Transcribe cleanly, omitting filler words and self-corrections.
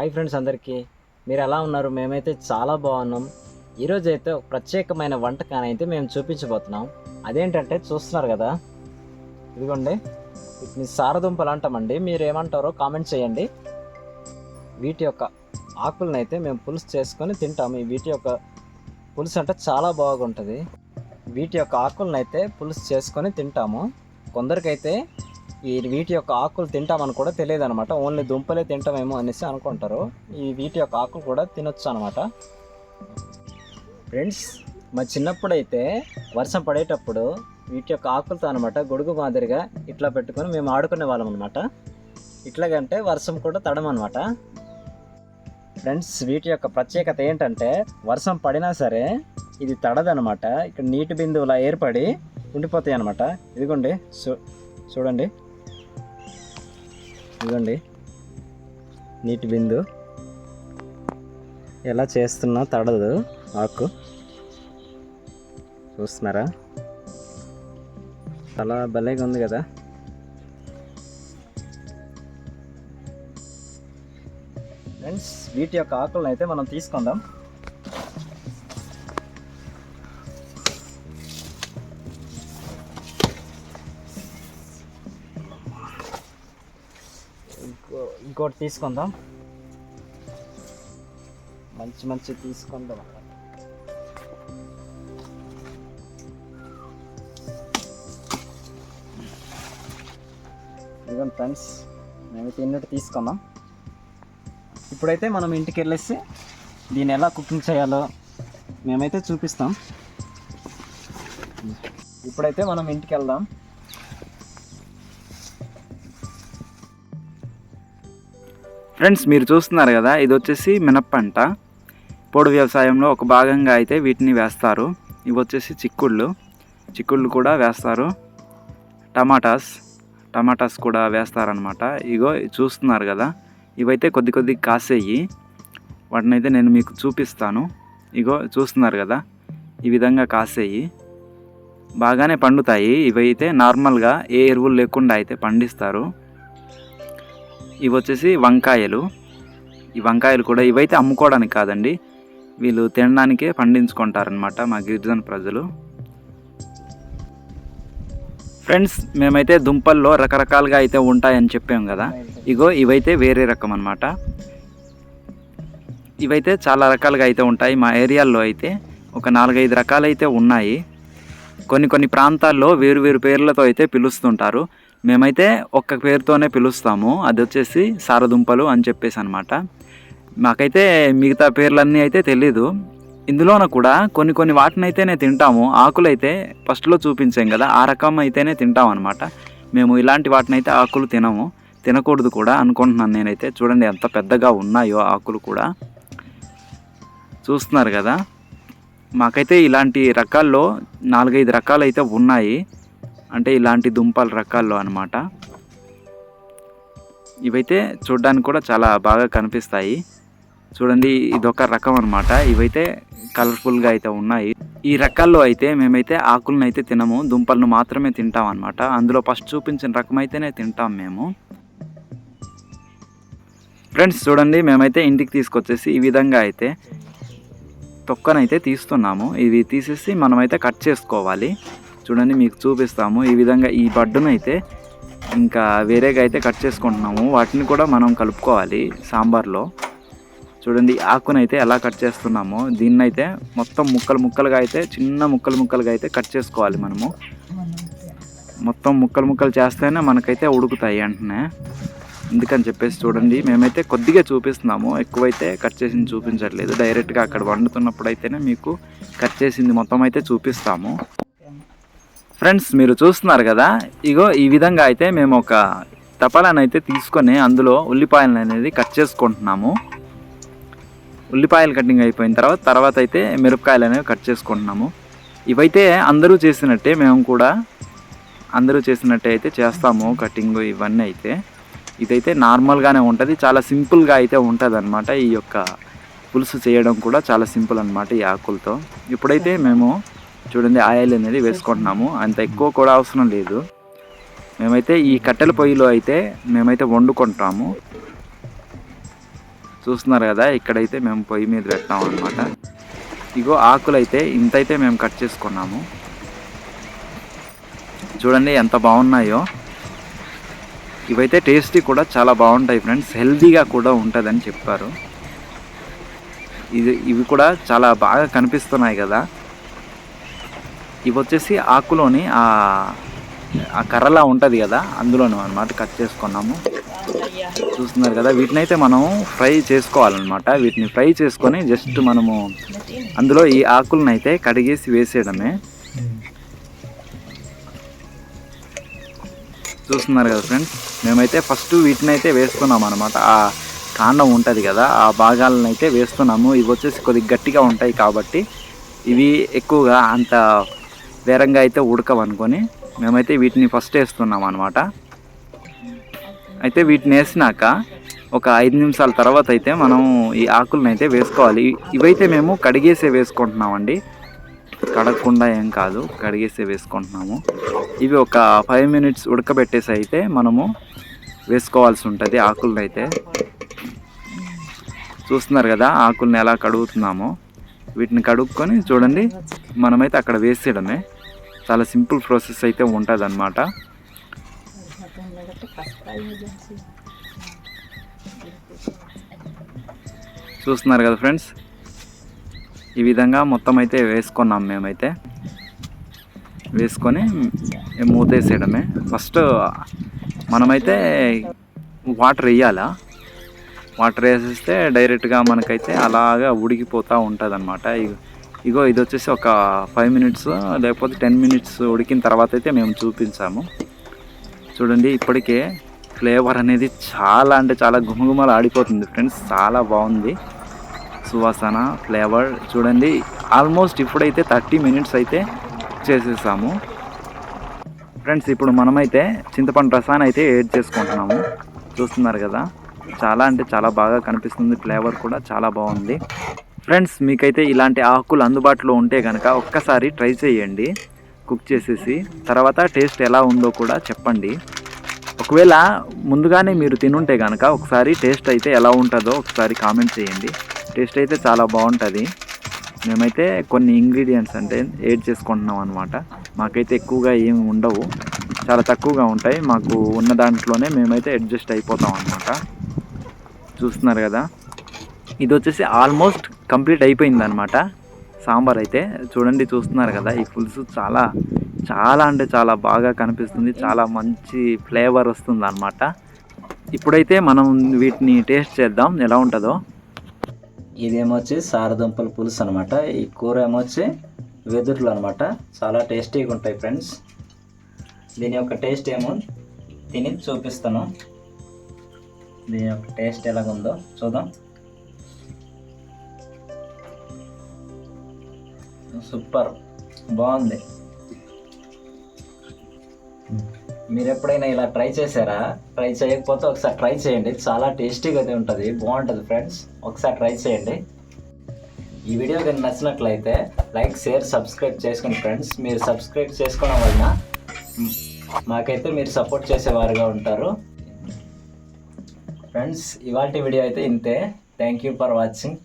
Hi friends అందరికీ, మీరు ఎలా ఉన్నారు? మేమైతే చాలా బాగున్నాం. ఈరోజు అయితే ఒక ప్రత్యేకమైన వంటకాన్ని అయితే మేము చూపించబోతున్నాం. అదేంటంటే చూస్తున్నారు కదా, ఇదిగోండి, వీటిని సారదుంపలు అంటామండి. మీరు ఏమంటారో కామెంట్ చేయండి. వీటి యొక్క ఆకులను అయితే మేము పులుసు చేసుకొని తింటాము. వీటి యొక్క పులుసు అంటే చాలా బాగుంటుంది. వీటి యొక్క ఆకులను అయితే పులుసు చేసుకొని తింటాము. కొందరికైతే వీటి యొక్క ఆకులు తింటామని కూడా తెలియదు అనమాట. ఓన్లీ దుంపలే తింటామేమో అనేసి అనుకుంటారు. వీటి యొక్క ఆకులు కూడా తినొచ్చు అనమాట. ఫ్రెండ్స్, మా చిన్నప్పుడు అయితే వర్షం పడేటప్పుడు వీటి యొక్క ఆకులతో అనమాట గొడుగు మాదిరిగా ఇట్లా పెట్టుకొని మేము ఆడుకునే వాళ్ళం అనమాట. ఇట్లాగంటే వర్షం కూడా తడమనమాట. ఫ్రెండ్స్, వీటి యొక్క ప్రత్యేకత ఏంటంటే వర్షం పడినా సరే ఇది తడదనమాట. ఇక్కడ నీటి బిందువులా ఏర్పడి ఉండిపోతాయి అనమాట. ఇదిగోండి, చూడండి, ఇదిగోండి నీటి బిందు ఎలా చేస్తున్నా తడదు ఆకు. చూస్తున్నారా? చాలా భలేగా ఉంది కదా. ఫ్రెండ్స్, వీటి యొక్క ఆకులను అయితే మనం తీసుకుందాం. ఇంకోటి తీసుకుందాం, మంచి తీసుకుందాం. ఇదిగోండి ఫ్రెండ్స్, మేమైతే ఇన్నట్టు తీసుకున్నాం. ఇప్పుడైతే మనం ఇంటికి వెళ్ళేసి దీన్ని ఎలా కుకింగ్ చేయాలో మేమైతే చూపిస్తాం. ఇప్పుడైతే మనం ఇంటికి వెళ్దాం. ఫ్రెండ్స్, మీరు చూస్తున్నారు కదా, ఇది వచ్చేసి మినప్పంట. పొడి వ్యవసాయంలో ఒక భాగంగా అయితే వీటిని వేస్తారు. ఇవి వచ్చేసి చిక్కుళ్ళు కూడా వేస్తారు. టమాటాస్ కూడా వేస్తారనమాట. ఇగో చూస్తున్నారు కదా, ఇవైతే కొద్ది కాసేయి. వాటిని అయితే నేను మీకు చూపిస్తాను. ఇగో చూస్తున్నారు కదా, ఈ విధంగా కాసేయి బాగానే పండుతాయి. ఇవైతే నార్మల్గా ఏ ఎరువులు లేకుండా అయితే పండిస్తారు. ఇవి వచ్చేసి వంకాయలు. ఈ వంకాయలు కూడా ఇవైతే అమ్ముకోవడానికి కాదండి, వీళ్ళు తినడానికే పండించుకుంటారనమాట మా గిరిజన ప్రజలు. ఫ్రెండ్స్, మేమైతే దుంపల్లో రకరకాలుగా అయితే ఉంటాయని చెప్పాం కదా. ఇగో ఇవైతే వేరే రకం అనమాట. ఇవైతే చాలా రకాలుగా అయితే ఉంటాయి. మా ఏరియాల్లో అయితే ఒక 4-5 రకాలు అయితే ఉన్నాయి. కొన్ని ప్రాంతాల్లో వేరు పేర్లతో అయితే పిలుస్తుంటారు. మేమైతే ఒక్క పేరుతోనే పిలుస్తాము, అది వచ్చేసి సారదుంపలు అని చెప్పేసి అనమాట. మాకైతే మిగతా పేర్లన్నీ అయితే తెలీదు. ఇందులోన కూడా కొన్ని వాటిని అయితేనే తింటాము. ఆకులు అయితే ఫస్ట్లో చూపించాం కదా, ఆ రకం అయితేనే తింటాం అనమాట. మేము ఇలాంటి వాటిని అయితే ఆకులు తినకూడదు కూడా అనుకుంటున్నాను నేనైతే. చూడండి ఎంత పెద్దగా ఉన్నాయో ఆకులు కూడా. చూస్తున్నారు కదా, మాకైతే ఇలాంటి రకాల్లో 4-5 రకాలు అయితే ఉన్నాయి. అంటే ఇలాంటి దుంపల రకాల్లో అనమాట. ఇవైతే చూడడానికి కూడా చాలా బాగా కనిపిస్తాయి. చూడండి, ఇదొక రకం అనమాట. ఇవైతే కలర్ఫుల్గా అయితే ఉన్నాయి. ఈ రకాల్లో అయితే మేమైతే ఆకులను అయితే తినము, దుంపలను మాత్రమే తింటాం అనమాట. అందులో ఫస్ట్ చూపించిన రకం అయితేనే తింటాం మేము. ఫ్రెండ్స్, చూడండి, మేమైతే ఇంటికి తీసుకొచ్చేసి ఈ విధంగా అయితే తొక్కనైతే తీస్తున్నాము. ఇవి తీసేసి మనమైతే కట్ చేసుకోవాలి. చూడండి, మీకు చూపిస్తాము. ఈ విధంగా ఈ బడ్డును అయితే ఇంకా వేరేగా అయితే కట్ చేసుకుంటున్నాము. వాటిని కూడా మనం కలుపుకోవాలి సాంబార్లో. చూడండి, ఆకునైతే ఎలా కట్ చేస్తున్నామో దీన్నైతే మొత్తం ముక్కలుగా అయితే చిన్న ముక్కలుగా అయితే కట్ చేసుకోవాలి మనము. మొత్తం ముక్కలు చేస్తేనే మనకైతే ఉడుకుతాయి వెంటనే. ఎందుకని చెప్పేసి చూడండి, మేమైతే కొద్దిగా చూపిస్తున్నాము, ఎక్కువైతే కట్ చేసింది చూపించట్లేదు. డైరెక్ట్గా అక్కడ వండుతున్నప్పుడు అయితేనే మీకు కట్ చేసింది మొత్తం అయితే చూపిస్తాము. ఫ్రెండ్స్, మీరు చూస్తున్నారు కదా, ఇగో ఈ విధంగా అయితే మేము ఒక తపాలను అయితే తీసుకొని అందులో ఉల్లిపాయలను అనేది కట్ చేసుకుంటున్నాము. ఉల్లిపాయలు కటింగ్ అయిపోయిన తర్వాత అయితే మిరపకాయలు అనేవి కట్ చేసుకుంటున్నాము. ఇవైతే అందరూ చేసినట్టే మేము కూడా అయితే చేస్తాము కటింగ్ ఇవన్నీ అయితే. ఇదైతే నార్మల్గానే ఉంటుంది, చాలా సింపుల్గా అయితే ఉంటుంది అనమాట. ఈ యొక్క పులుసు చేయడం కూడా చాలా సింపుల్ అనమాట ఈ ఆకులతో. ఇప్పుడైతే మేము చూడండి ఆయిల్ అనేది వేసుకుంటున్నాము. అంత ఎక్కువ కూడా అవసరం లేదు. మేమైతే ఈ కట్టెల పొయ్యిలో అయితే మేమైతే వండుకుంటాము. చూస్తున్నారు కదా, ఇక్కడైతే మేము పొయ్యి మీద పెట్టాం అనమాట. ఇగో ఆకులు అయితే ఇంతైతే మేము కట్ చేసుకున్నాము. చూడండి ఎంత బాగున్నాయో. ఇవైతే టేస్టీ కూడా చాలా బాగుంటాయి ఫ్రెండ్స్, హెల్తీగా కూడా ఉంటుందని చెప్పారు. ఇవి కూడా చాలా బాగా కనిపిస్తున్నాయి కదా. ఇవి వచ్చేసి ఆకులోని ఆ కర్రలా ఉంటుంది కదా, అందులోనూ అనమాట కట్ చేసుకున్నాము. చూస్తున్నారు కదా, వీటిని అయితే మనం ఫ్రై చేసుకోవాలన్నమాట. వీటిని ఫ్రై చేసుకొని జస్ట్ మనము అందులో ఈ ఆకులను అయితే కడిగేసి వేసేయడమే. చూస్తున్నారు కదా ఫ్రెండ్స్, మేమైతే ఫస్ట్ వీటిని అయితే వేస్తున్నాం అనమాట. ఆ కాండం ఉంటుంది కదా, ఆ భాగాలను అయితే వేస్తున్నాము. ఇవి వచ్చేసి కొద్దిగా గట్టిగా ఉంటాయి కాబట్టి ఇవి ఎక్కువగా అంత వేరంగా అయితే ఉడకవనుకొని మేమైతే వీటిని ఫస్ట్ వేస్తున్నాం అనమాట. అయితే వీటిని వేసినాక ఒక 5 నిమిషాల తర్వాత అయితే మనం ఈ ఆకులను అయితే వేసుకోవాలి. ఇవైతే మేము కడిగేసే వేసుకుంటున్నామండి, కడగకుండా ఏం కాదు, కడిగేసే వేసుకుంటున్నాము. ఇవి ఒక 5 మినిట్స్ ఉడకబెట్టేసి అయితే మనము వేసుకోవాల్సి ఉంటుంది ఆకులను అయితే. చూస్తున్నారు కదా ఆకుల్ని ఎలా కడుగుతున్నామో. వీటిని కడుక్కొని చూడండి మనమైతే అక్కడ వేసేయడమే. చాలా సింపుల్ ప్రాసెస్ అయితే ఉంటుంది అన్నమాట. చూస్తున్నారు కదా ఫ్రెండ్స్, ఈ విధంగా మొత్తం అయితే వేసుకున్నాం. మేమైతే వేసుకొని మూతేసేయడమే. ఫస్ట్ మనమైతే వాటర్ వేయాలా, వాటర్ వేసేస్తే డైరెక్ట్గా మనకైతే అలాగా ఉడికిపోతూ ఉంటుంది అనమాట. ఇగో ఇది వచ్చేసి ఒక 5 మినిట్స్ లేకపోతే 10 మినిట్స్ ఉడికిన తర్వాత అయితే మేము చూపించాము. చూడండి ఇప్పటికే ఫ్లేవర్ అనేది చాలా అంటే చాలా గుమగుమలు ఆడిపోతుంది ఫ్రెండ్స్, చాలా బాగుంది సువాసన, ఫ్లేవర్. చూడండి ఆల్మోస్ట్ ఇప్పుడైతే 30 మినిట్స్ అయితే చేసేసాము ఫ్రెండ్స్. ఇప్పుడు మనమైతే చింతపండు రసాన్ని అయితే యాడ్ చేసుకుంటున్నాము. చూస్తున్నారు కదా, చాలా అంటే చాలా బాగా కనిపిస్తుంది, ఫ్లేవర్ కూడా చాలా బాగుంది ఫ్రెండ్స్. మీకైతే ఇలాంటి ఆకులు అందుబాటులో ఉంటే కనుక ఒక్కసారి ట్రై చేయండి కుక్ చేసేసి, తర్వాత టేస్ట్ ఎలా ఉందో కూడా చెప్పండి. ఒకవేళ ముందుగానే మీరు తినుంటే కనుక ఒకసారి టేస్ట్ అయితే ఎలా ఉంటుందో ఒకసారి కామెంట్ చేయండి. టేస్ట్ అయితే చాలా బాగుంటుంది. మేమైతే కొన్ని ఇంగ్రీడియంట్స్ అంటే యాడ్ చేసుకుంటున్నాం అనమాట. మాకైతే ఎక్కువగా ఏమి ఉండవు, చాలా తక్కువగా ఉంటాయి. మాకు ఉన్న దాంట్లోనే మేమైతే అడ్జస్ట్ అయిపోతాం అనమాట. చూస్తున్నారు కదా, ఇది వచ్చేసి ఆల్మోస్ట్ కంప్లీట్ అయిపోయింది అనమాట సాంబార్ అయితే. చూడండి చూస్తున్నారు కదా, ఈ పులుసు చాలా చాలా అంటే చాలా బాగా కనిపిస్తుంది, చాలా మంచి ఫ్లేవర్ వస్తుంది అనమాట. ఇప్పుడైతే మనం వీటిని టేస్ట్ చేద్దాం ఎలా ఉంటుందో. ఇదేమొచ్చి సారదుంపల పులుసు అనమాట. ఈ కూర ఏమొచ్చి వెదురులు అనమాట. చాలా టేస్టీగా ఉంటాయి ఫ్రెండ్స్. దీని యొక్క టేస్ట్ ఏమో తిని చూపిస్తాను. దీని యొక్క టేస్ట్ ఎలాగుందో చూద్దాం. సూపర్, బాగుంది. మీరు ఎప్పుడైనా ఇలా ట్రై చేశారా? ట్రై చేయకపోతే ఒకసారి ట్రై చేయండి, చాలా టేస్టీగా అయితే ఉంటుంది, బాగుంటుంది ఫ్రెండ్స్. ఒకసారి ట్రై చేయండి. ఈ వీడియో కానీ నచ్చినట్లయితే లైక్, షేర్, సబ్స్క్రైబ్ చేసుకోండి ఫ్రెండ్స్. మీరు సబ్స్క్రైబ్ చేసుకోవడం వలన మాకైతే మీరు సపోర్ట్ చేసేవారుగా ఉంటారు ఫ్రెండ్స్. ఇవాల్టి వీడియో అయితే ఇంతే. Thank you for watching.